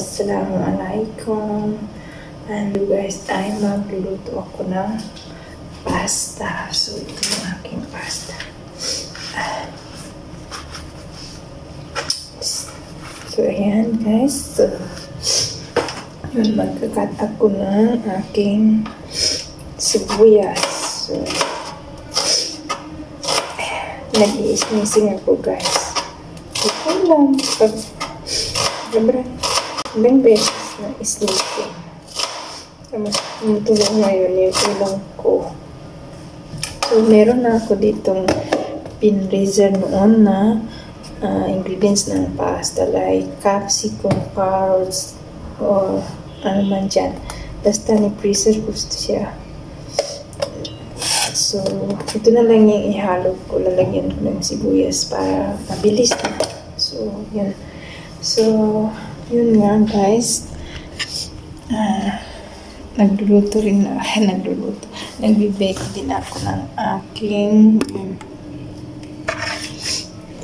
Assalamualaikum. And guys, ay magluluto ako ng pasta. So, ito yung aking pasta. So, ayan guys. So, yun, magkakat ako ng aking sibuyas. So, nag-i-sneezing ako guys. Ito lang. Ilang beses na sneezing. Tumutulong ngayon yung ilong ko. So, meron na ako ditong pinreserve noon na ingredients ng pasta like capsicum, carrots, or ano man dyan. Basta ni-preserve ko siya. So, ito na lang yung ihalo ko. Lalagyan ko ng sibuyas para mabilis na. So, yun. So, yun nga guys. Nagluluto. Nagbe-bake din ako ng aking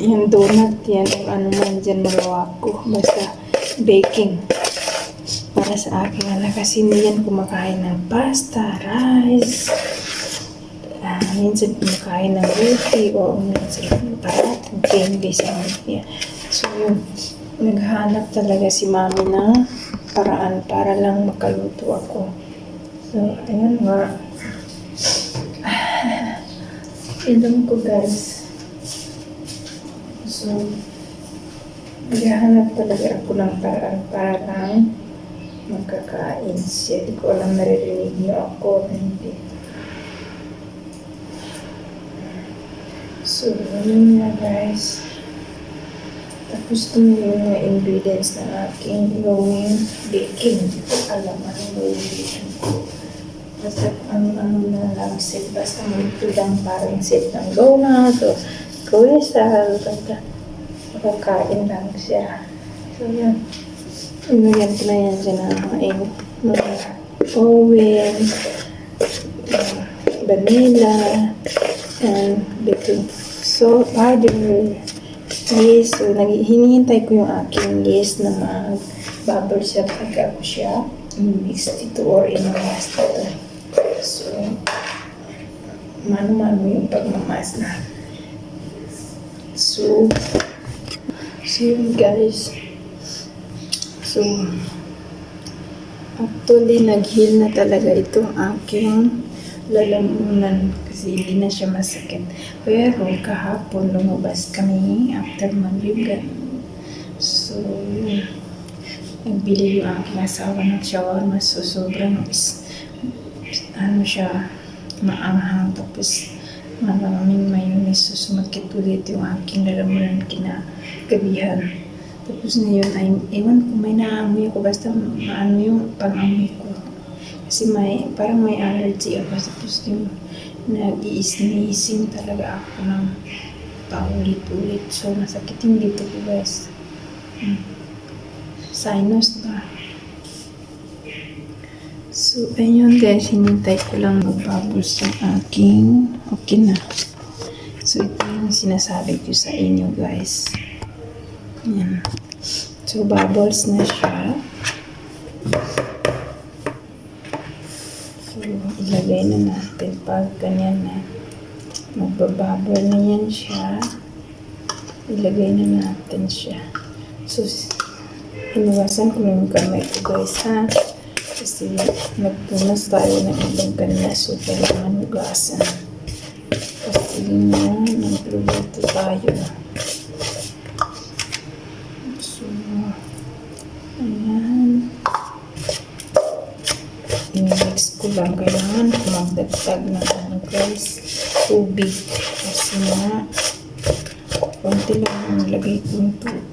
yung donut yan o ano man dyan magawa ko. Basta baking. Para sa aking anak. Kasi hindi yan kumakain ng pasta, rice. Minsan kumakain ng roti o minsan parating candy sa niya. So yun. Naghanap talaga si mami ng paraan para lang makaluto ako. So, ayun nga. Ilong ko guys. So, naghahanap talaga ako ng paraan para lang magkakain siya. Hindi ko alam naririnig niyo ako. Hindi. So, yun nga guys. Tapos ito yung mga ingredients na aking gawing baking. Hindi ko alam anong gawing baking ko. Basta ano na lang set. Basta ito lang parang set ng donut o croissant. Makakain lang siya. So yan. Inagyan ko na yan dyan ang mga oven, vanilla, and baking powder. Yes, so hinihintay ko yung aking yeast na mag-bubble siya pagka ako siya i-mix dito or i-mamas dito. So, mano-mano yung pagmamas na. So yun guys. So, actually, nag-heal na talaga itong aking lalamunan kasi hindi na siya masakit. Pero kahapon lumabas kami after mag-live. So, nagbili yung aking asawa ng shawarma. So, sobrang ano siya, maanghang. Tapos, maraming mayonnaise. So, sumakit ulit yung aking lalamunan kinagabihan. Tapos ngayon, ewan ko, may naamoy ako. Basta maano yung pang-amoy ko. Kasi parang may allergy ako. Tapos yung nag-i-sneezing talaga ako ng paulit-ulit. So, masakit yung dito ko guys. Sinus ba? So, ayun guys. Hinintay ko lang mag-bubbles yung aking okay na. So, ito yung sinasabi ko sa inyo guys. Yan. So, bubbles na siya. So, ilagay na natin pag ganyan na. Magbabubble na yan siya. Ilagay na natin siya. So, inuwasan ko yung kamay ko guys ha. Kasi nagpunas tayo ng ibang kanina. So, kailangan hugasan. Kasi nga, nagluluto tayo. So, ayan. I-mix ko lang. Kailangan magdagdag ng ano guys, tubig. Kasi nga, konti lang ang lagay kong tubig.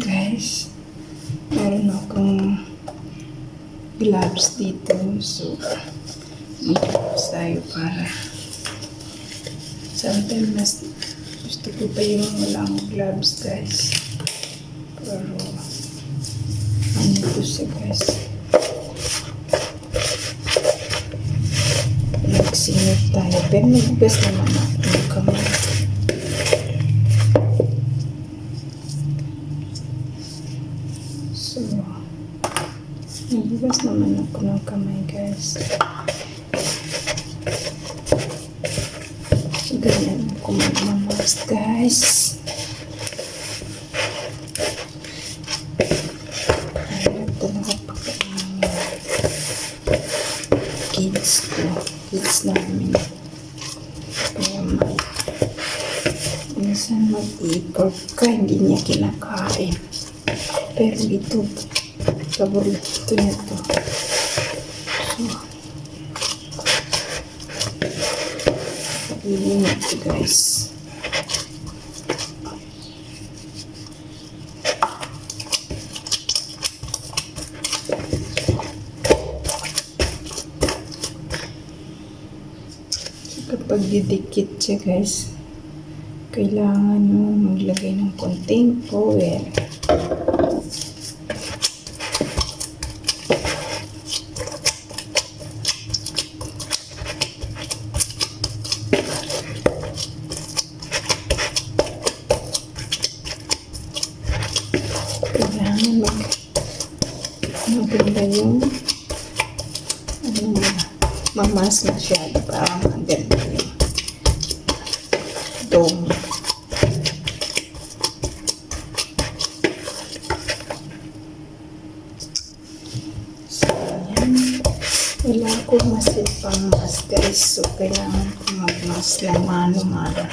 guys. Meron akong gloves dito. So, mag-gloves tayo para sometimes mas gusto ko pa yung walang gloves guys. Pero, ano ito siya guys. Nagsingit tayo. Pero nagugas naman ako ng kamay. So, nagugas naman ako ng kamay guys. So, ganyan ako magmamask guys. Ayaw talaga pagkain ng kids ko. Kids namin. Kaya minsan mag-ikot ka, hindi niya kinakain. Pero ito, paborito niya to. So, pagiging ito guys. Kapag didikit siya guys, kailangan nyo maglagay ng konting oil. Kailangan maganda yung mamas masyado para maganda yung dome. So, yan. Wala akong masil pang mas guys. So, kailangan ko magmas lang mano-mano.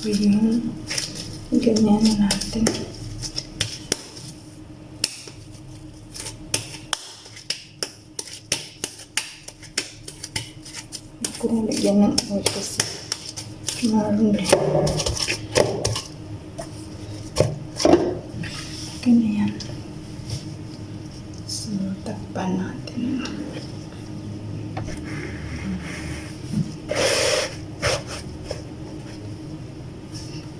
Yun. Ganyan na natin. Kung lagyan ng oil kasi maroon rin. Ganyan. So, takpan natin.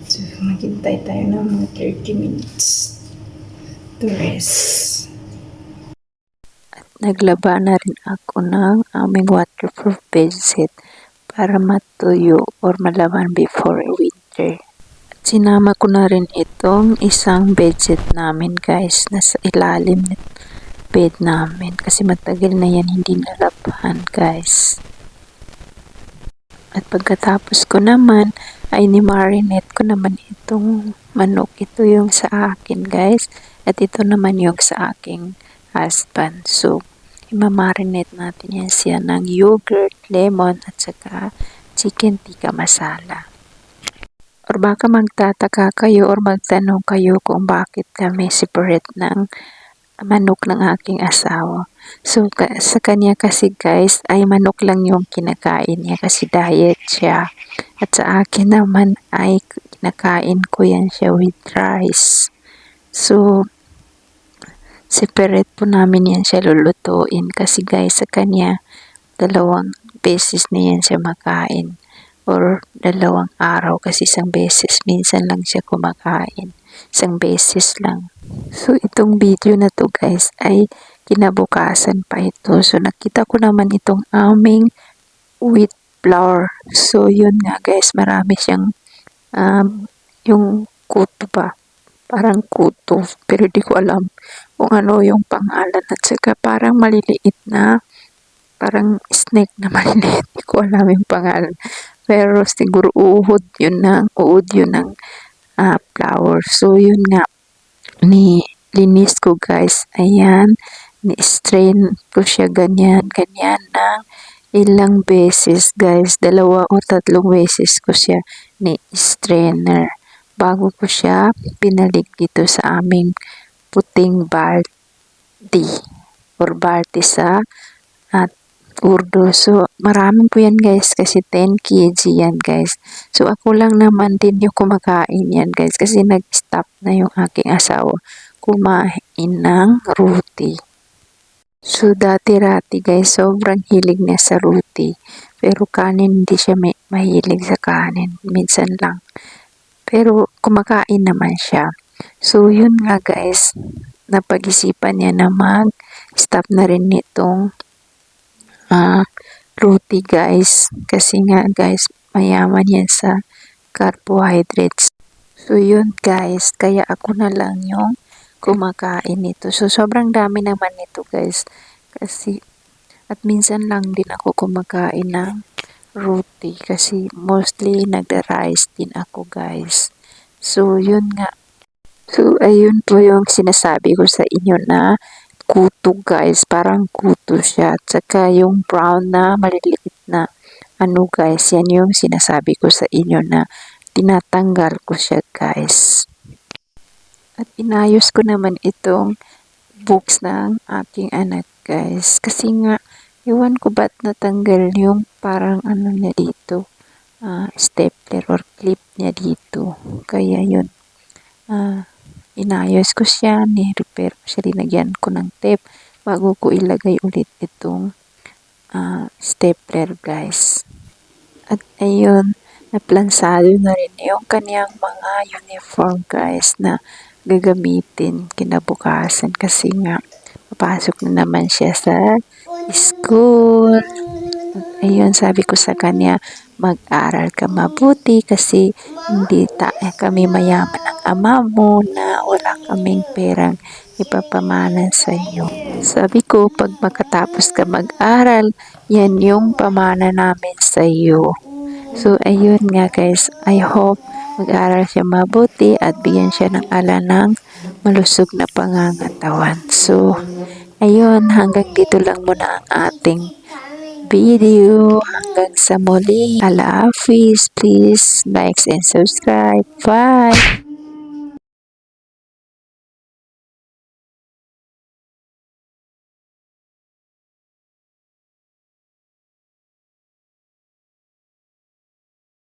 So, maghintay tayo ng mga 30 minutes to rest. At naglaba na rin ako ng aming waterproof bedsheet para matuyo or malaman before winter. At sinama ko na rin itong isang bedsheet namin guys, nasa ilalim ng bed namin kasi matagal na yan hindi nalabahan guys. At pagkatapos ko naman ay ni-marinate ko naman itong manok. Ito yung sa akin guys. At ito naman yung sa aking husband. So, i-marinate natin yan siya ng yogurt, lemon, at saka chicken tikka masala. Or baka magtataka kayo or magtanong kayo kung bakit kami separate ng manok ng aking asawa. So, sa kanya kasi guys, ay manok lang yung kinakain niya kasi diet siya. At sa akin naman ay kinakain ko yan siya with rice. So, separate po namin yan siya lulutuin kasi guys, sa kanya, 2 beses na yan siya makain. Or 2 araw kasi isang beses, minsan lang siya kumakain. Isang beses lang. So, itong video na to guys ay kinabukasan pa ito. So, nakita ko naman itong aming wheat flour. So, yun nga guys, marami siyang yung kuto ba? Parang kuto. Pero di ko alam kung ano yung pangalan. At saka parang maliliit na, parang snake na maliliit. Di ko alam yung pangalan. Pero siguro uod yun ng flour. So, yun nga. Linis ko guys. Ayan. Ni-strain ko siya ganyan na ilang beses guys. 2 o 3 beses ko siya ni-strainer bago ko siya binalik dito sa aming puting baldi or balti sa at Urdo. So, marami po yan guys kasi 10 kg yan guys. So, ako lang naman din yung kumakain yan guys kasi nag-stop na yung aking asawa kumain ng roti. So, dati-rati guys, sobrang hilig niya sa roti. Pero kanin, hindi siya mahilig sa kanin. Minsan lang. Pero kumakain naman siya. So, yun nga guys, napag-isipan niya na mag-stop na rin nitong roti guys. Kasi nga guys, mayaman yan sa carbohydrates. So, yun guys, kaya ako na lang yung kumakain nito. So, sobrang dami naman nito guys. Kasi, at minsan lang din ako kumakain ng roti. Kasi, mostly nagda-rice din ako guys. So, yun nga. So, ayun po yung sinasabi ko sa inyo na kuto guys. Parang kuto siya. At saka yung brown na maliliit na ano guys. Yan yung sinasabi ko sa inyo na tinatanggal ko siya guys. At inayos ko naman itong books ng aking anak guys. Kasi nga, iwan ko ba't natanggal yung parang ano niya dito. Stapler or clip niya dito. Kaya yun. Inayos ko siya, ni-repair ko siya, linagyan ko ng tape bago ko ilagay ulit itong stapler guys. At ayun, naplansado na rin yung kanyang mga uniform guys na gagamitin kinabukasan kasi nga papasok na naman siya sa school. Ayun, sabi ko sa kanya, mag-aral ka mabuti kasi hindi kami mayaman ang ama mo na wala kaming perang ipapamana sa iyo. Sabi ko, pag makatapos ka mag-aral, yan yung pamana namin sa iyo. So, ayun nga guys, I hope mag-aral siya mabuti at bigyan siya ng ala ng malusog na pangangatawan. So, ayun, hanggang dito lang muna ang ating video. Hanggang sa muli. Allah Hafiz. Please like and subscribe. Bye!